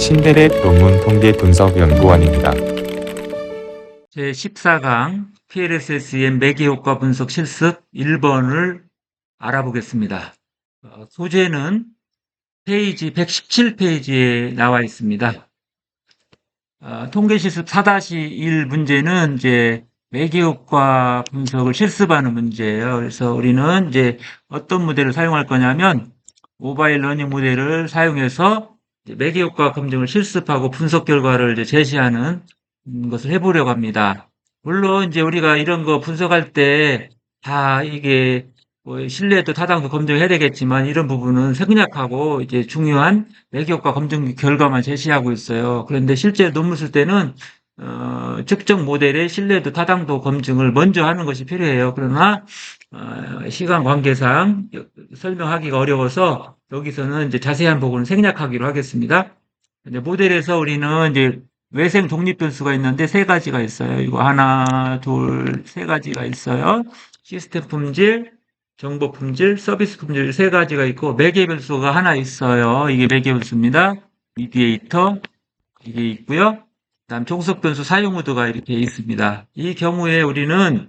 신데렛 논문 통계 분석 연구원입니다. 제14강 PLSSM 매개효과 분석 실습 1번을 알아보겠습니다. 소재는 페이지 117페이지에 나와 있습니다. 통계 실습 4-1 문제는 이제 매개효과 분석을 실습하는 문제예요. 그래서 우리는 이제 어떤 모델을 사용할 거냐면 모바일 러닝 모델을 사용해서 매개효과 검증을 실습하고 분석 결과를 이제 제시하는 것을 해보려고 합니다. 물론 이제 우리가 이런 거 분석할 때 다 이게 뭐 신뢰도 타당도 검증해야 되겠지만 이런 부분은 생략하고 이제 중요한 매개효과 검증 결과만 제시하고 있어요. 그런데 실제 논문 쓸 때는 측정 모델의 신뢰도 타당도 검증을 먼저 하는 것이 필요해요. 그러나 시간 관계상 설명하기가 어려워서 여기서는 이제 자세한 부분은 생략하기로 하겠습니다. 이제 모델에서 우리는 이제 외생 독립 변수가 있는데 세 가지가 있어요. 이거 하나, 둘, 세 가지가 있어요. 시스템 품질, 정보 품질, 서비스 품질 세 가지가 있고 매개 변수가 하나 있어요. 이게 매개 변수입니다. 미디에이터 이게 있고요. 그다음 종속 변수 사용 의도가 이렇게 있습니다. 이 경우에 우리는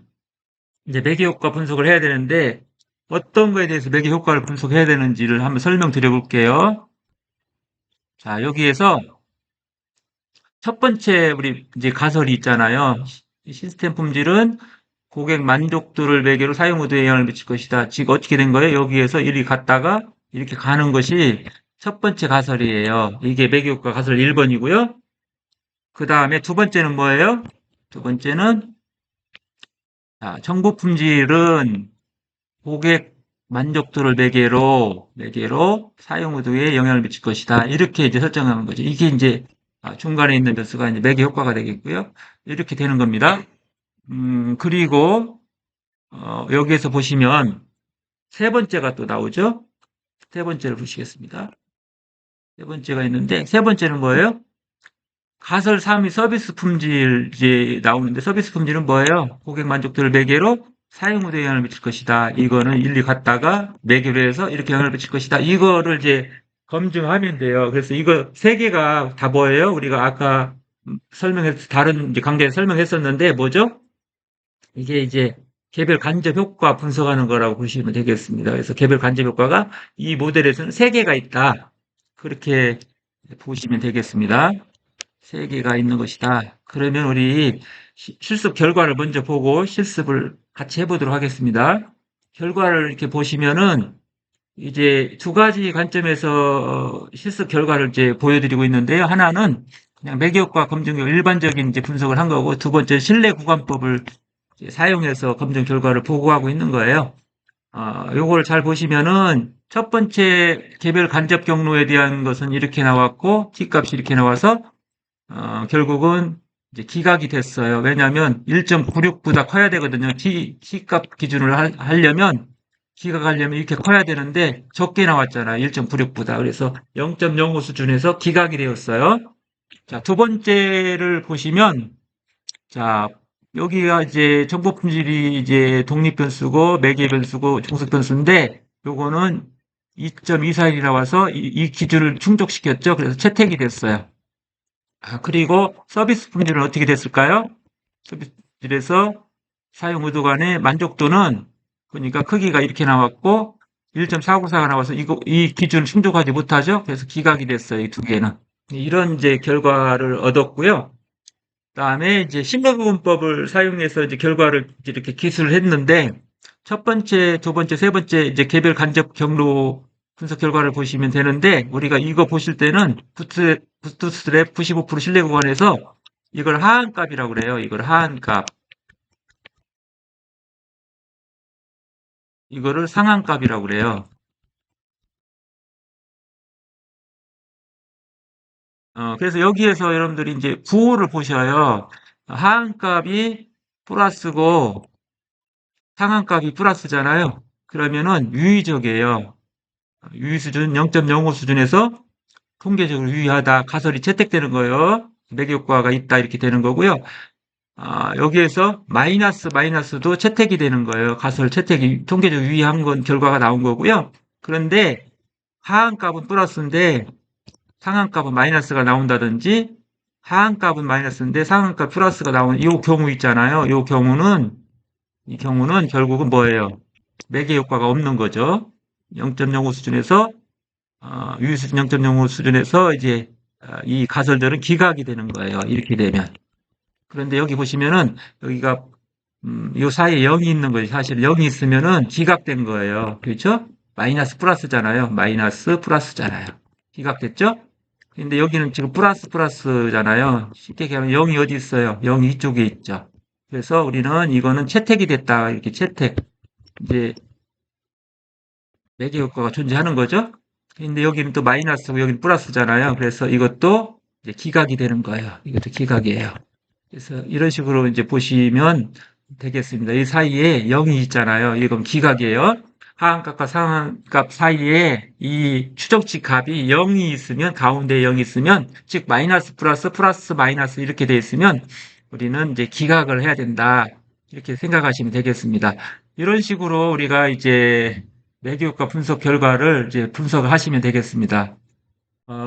이제 매개 효과 분석을 해야 되는데 어떤 거에 대해서 매개 효과를 분석해야 되는지를 한번 설명드려 볼게요. 자, 여기에서 첫 번째 우리 이제 가설이 있잖아요. 시스템 품질은 고객 만족도를 매개로 사용 의도에 영향을 미칠 것이다. 즉 어떻게 된 거예요? 여기에서 이리 갔다가 이렇게 가는 것이 첫 번째 가설이에요. 이게 매개효과 가설 1번이고요. 그 다음에 두 번째는 뭐예요? 두 번째는 정보 품질은 고객 만족도를 매개로 사용 의도에 영향을 미칠 것이다. 이렇게 이제 설정하는 거죠. 이게 이제 중간에 있는 변수가 이제 매개 효과가 되겠고요. 이렇게 되는 겁니다. 그리고 여기에서 보시면 세 번째가 또 나오죠. 세 번째를 보시겠습니다. 세 번째가 있는데 세 번째는 뭐예요? 가설 3이 서비스 품질 이제 나오는데 서비스 품질은 뭐예요? 고객 만족도를 매개로 사용 의도에 영향을 미칠 것이다. 이거는 일리 갔다가 매개로 해서 이렇게 영향을 미칠 것이다. 이거를 이제 검증하면 돼요. 그래서 이거 세 개가 다 뭐예요? 우리가 아까 다른 이제 강좌에서 설명했었는데 뭐죠? 이게 이제 개별 간접 효과 분석하는 거라고 보시면 되겠습니다. 그래서 개별 간접 효과가 이 모델에서는 세 개가 있다. 그렇게 보시면 되겠습니다. 세 개가 있는 것이다. 그러면 우리 실습 결과를 먼저 보고 실습을 같이 해보도록 하겠습니다. 결과를 이렇게 보시면은 이제 두 가지 관점에서 실습 결과를 이제 보여드리고 있는데요. 하나는 그냥 매개효과 검증 일반적인 이제 분석을 한 거고, 두 번째 신뢰 구간법을 사용해서 검증 결과를 보고하고 있는 거예요. 요걸 잘 보시면은 첫 번째 개별 간접 경로에 대한 것은 이렇게 나왔고, T값이 이렇게 나와서 결국은 이제 기각이 됐어요. 왜냐하면 1.96보다 커야 되거든요. T값 기준을 하려면 기각하려면 이렇게 커야 되는데 적게 나왔잖아요. 1.96보다. 그래서 0.05 수준에서 기각이 되었어요. 자, 두 번째를 보시면 자, 여기가 이제 정보 품질이 이제 독립 변수고 매개 변수고 종속 변수인데 요거는 2.24이 나와서 이 기준을 충족시켰죠. 그래서 채택이 됐어요. 그리고 서비스 품질은 어떻게 됐을까요? 서비스 품질에서 사용 의도 간의 만족도는 그러니까 크기가 이렇게 나왔고 1.494가 나와서 이 기준을 충족하지 못하죠. 그래서 기각이 됐어요. 이 두 개는. 이런 이제 결과를 얻었고요. 그다음에 이제 신뢰구분법을 사용해서 이제 결과를 이렇게 기술을 했는데 첫 번째, 두 번째, 세 번째 이제 개별 간접 경로 분석 결과를 보시면 되는데 우리가 이거 보실 때는 부트스트랩 95% 신뢰 구간에서 이걸 하한값이라고 그래요. 이걸 하한값. 이거를 상한값이라고 그래요. 그래서 여기에서 여러분들이 이제 부호를 보셔요. 하한값이 플러스고 상한값이 플러스잖아요. 그러면은 유의적이에요. 유의 수준 0.05 수준에서 통계적으로 유의하다. 가설이 채택되는 거예요. 매개 효과가 있다 이렇게 되는 거고요. 여기에서 마이너스도 채택이 되는 거예요. 가설 채택이 통계적으로 유의한 건 결과가 나온 거고요. 그런데 하한값은 플러스인데 상한값은 마이너스가 나온다든지 하한값은 마이너스인데 상한값 플러스가 나오는 이 경우 있잖아요. 이 경우는 결국은 뭐예요? 매개 효과가 없는 거죠. 0.05 수준에서 유의 수준 0.05 수준에서 이제 이 가설들은 기각이 되는 거예요. 이렇게 되면. 그런데 여기 보시면은 여기가 요 사이에 0이 있는 거죠. 사실 0이 있으면은 기각된 거예요. 그렇죠? 마이너스 플러스잖아요. 마이너스 플러스잖아요. 기각됐죠? 근데 여기는 지금 플러스 플러스잖아요. 쉽게 얘기하면 0이 어디 있어요? 0이 이쪽에 있죠. 그래서 우리는 이거는 채택이 됐다. 이렇게 채택. 이제 매개 효과가 존재하는 거죠. 근데 여기는 또 마이너스고 여기는 플러스잖아요. 그래서 이것도 이제 기각이 되는 거예요. 이것도 기각이에요. 그래서 이런 식으로 이제 보시면 되겠습니다. 이 사이에 0이 있잖아요. 이건 기각이에요. 하한값과 상한값 사이에 이 추정치 값이 0이 있으면, 가운데 0이 있으면, 즉 마이너스 플러스 플러스 마이너스 이렇게 돼 있으면 우리는 이제 기각을 해야 된다. 이렇게 생각하시면 되겠습니다. 이런 식으로 우리가 이제 매개효과 분석 결과를 이제 분석을 하시면 되겠습니다.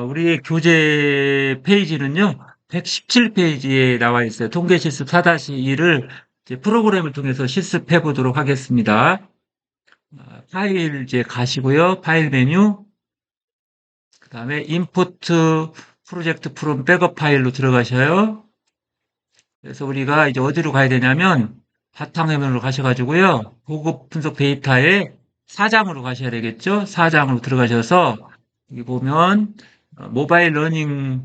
우리 교재 페이지는요, 117페이지에 나와 있어요. 통계 실습 4-2를 프로그램을 통해서 실습해 보도록 하겠습니다. 파일 이제 가시고요. 파일 메뉴, 그 다음에 임포트 프로젝트 프롬 백업 파일로 들어가셔요. 그래서 우리가 이제 어디로 가야 되냐면 바탕화면으로 가셔가지고요. 고급 분석 데이터에 4장으로 가셔야 되겠죠. 4장으로 들어가셔서 여기 보면 모바일 러닝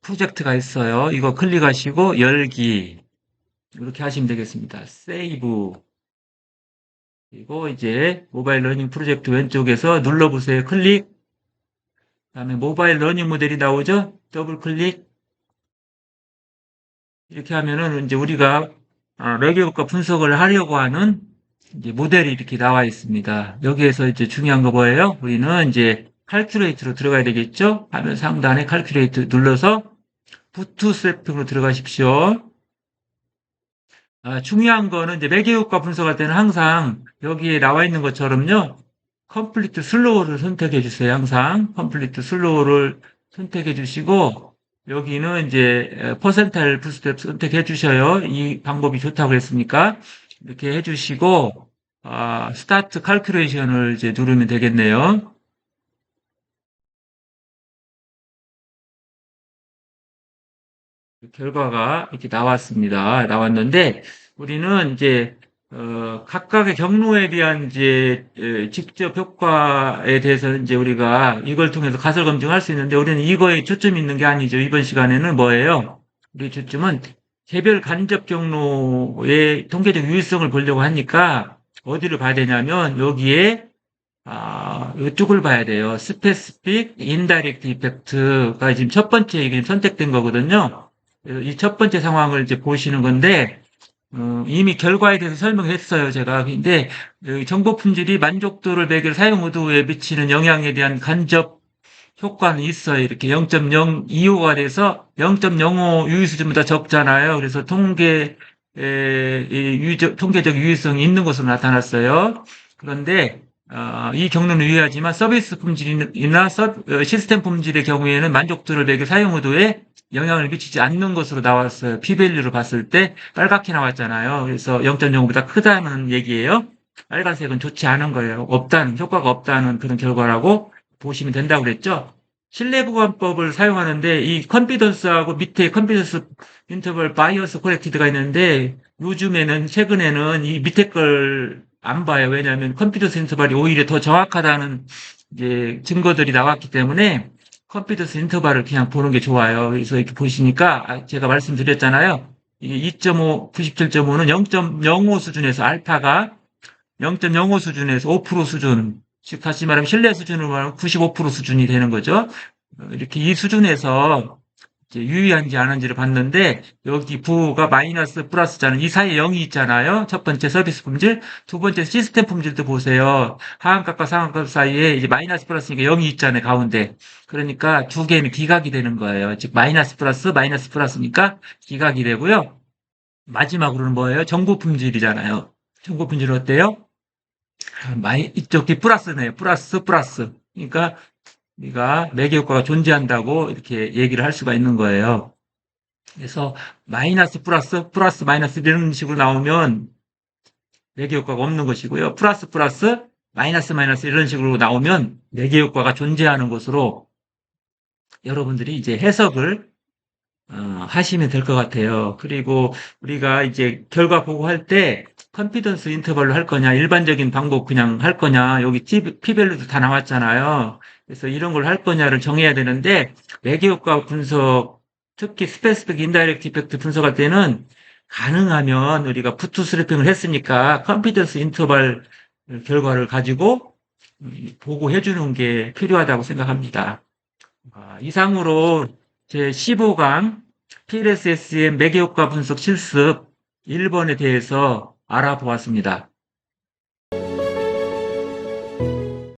프로젝트가 있어요. 이거 클릭하시고 열기 이렇게 하시면 되겠습니다. 세이브 그리고 이제 모바일 러닝 프로젝트 왼쪽에서 눌러보세요. 클릭 그다음에 모바일 러닝 모델이 나오죠. 더블 클릭 이렇게 하면은 이제 우리가 매개효과 분석을 하려고 하는 이제 모델이 이렇게 나와 있습니다. 여기에서 이제 중요한 거 뭐예요? 우리는 이제 칼큘레이트로 들어가야 되겠죠? 화면 상단에 칼큘레이트 눌러서 부트스트래핑으로 들어가십시오. 중요한 거는 이제 매개효과 분석할 때는 항상 여기에 나와 있는 것처럼요. 컴플리트 슬로우를 선택해 주세요. 항상 컴플리트 슬로우를 선택해 주시고 여기는 이제 퍼센타일 부스트랩 선택해 주셔요. 이 방법이 좋다고 했으니까 이렇게 해 주시고 스타트 칼큘레이션을 이제 누르면 되겠네요. 결과가 이렇게 나왔습니다. 나왔는데 우리는 이제 각각의 경로에 대한 이제 직접 효과에 대해서 이제 우리가 이걸 통해서 가설 검증할 수 있는데 우리는 이거에 초점이 있는 게 아니죠. 이번 시간에는 뭐예요? 우리 초점은 개별 간접 경로의 통계적 유의성을 보려고 하니까 어디를 봐야 되냐면 여기에 이쪽을 봐야 돼요. 스페시픽 인다이렉트 이펙트가 지금 첫 번째 이게 선택된 거거든요. 이 첫 번째 상황을 이제 보시는 건데 이미 결과에 대해서 설명했어요, 제가. 근데 정보 품질이 만족도를 매길 사용 의도에 미치는 영향에 대한 간접 효과는 있어요. 이렇게 0.025가 돼서 0.05 유의 수준보다 적잖아요. 그래서 통계적 유의성이 있는 것으로 나타났어요. 그런데 이 경로는 유의하지만 서비스 품질이나 시스템 품질의 경우에는 만족도를 매길 사용 의도에 영향을 미치지 않는 것으로 나왔어요. P-밸류로 봤을 때 빨갛게 나왔잖아요. 그래서 0.05보다 크다는 얘기예요. 빨간색은 좋지 않은 거예요. 효과가 없다는 그런 결과라고 보시면 된다고 그랬죠. 신뢰보관법을 사용하는데 이 컨피던스하고 밑에 컨피던스 인터벌 바이어스 코렉티드가 있는데 요즘에는 최근에는 이 밑에 걸 안 봐요. 왜냐하면 컨피던스 인터벌이 오히려 더 정확하다는 이제 증거들이 나왔기 때문에 컨피던스 인터벌을 그냥 보는 게 좋아요. 그래서 이렇게 보시니까 제가 말씀드렸잖아요. 이게 2.5, 97.5는 0.05 수준에서 알파가 0.05 수준에서 5% 수준, 즉 다시 말하면 신뢰 수준으로 말하면 95% 수준이 되는 거죠. 이렇게 이 수준에서 이제 유의한지 안 한지를 봤는데 여기 부호가 마이너스 플러스잖아요. 이 사이에 0이 있잖아요. 첫 번째 서비스 품질, 두 번째 시스템 품질도 보세요. 하한값과 상한값 사이에 이제 마이너스 플러스니까 0이 있잖아요. 가운데. 그러니까 두 개는 기각이 되는 거예요. 즉 마이너스 플러스니까 기각이 되고요. 마지막으로는 뭐예요? 정보 품질이잖아요. 정보 품질은 어때요? 이쪽이 플러스네요. 플러스. 그러니까 우리가 매개 효과가 존재한다고 이렇게 얘기를 할 수가 있는 거예요. 그래서 마이너스 플러스 플러스 마이너스 이런 식으로 나오면 매개 효과가 없는 것이고요. 플러스 플러스 마이너스 마이너스 이런 식으로 나오면 매개 효과가 존재하는 것으로 여러분들이 이제 해석을 하시면 될 것 같아요. 그리고 우리가 이제 결과 보고할 때 컨피던스 인터벌로 할 거냐, 일반적인 방법 그냥 할 거냐, 여기 P밸류도 다 나왔잖아요. 그래서 이런 걸 할 거냐를 정해야 되는데 매개 효과 분석, 특히 스페시픽 인다이렉트 이펙트 분석할 때는 가능하면 우리가 부트스트래핑을 했으니까 컨피던스 인터벌 결과를 가지고 보고해 주는 게 필요하다고 생각합니다. 이상으로 제 15강 PLSSM 매개효과 분석 실습 1번에 대해서 알아보았습니다.